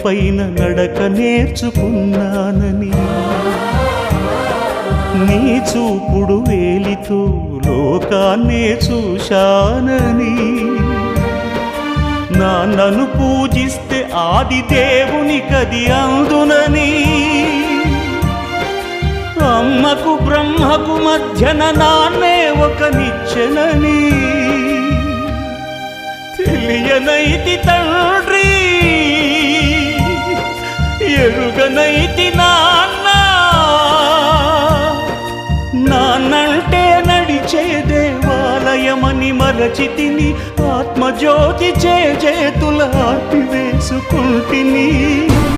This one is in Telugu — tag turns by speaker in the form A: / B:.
A: పైన నడక నేర్చుకున్నానని, నీ చూపుడు వేలితో లోకాన్నే చూశానని, నాన్నను పూజిస్తే ఆది దేవునికది అందునని, అమ్మకు బ్రహ్మకు మధ్యన నాన్నే ఒక నిచ్చెనని తెలియనైతి తండ్రి, ఎరుగనైతి నాన్న. నాన్నంటే నడిచే దేవాలయమని మరచితిని, ఆత్మజ్యోతి చేతుల ఆపి వేసుకుంటిని.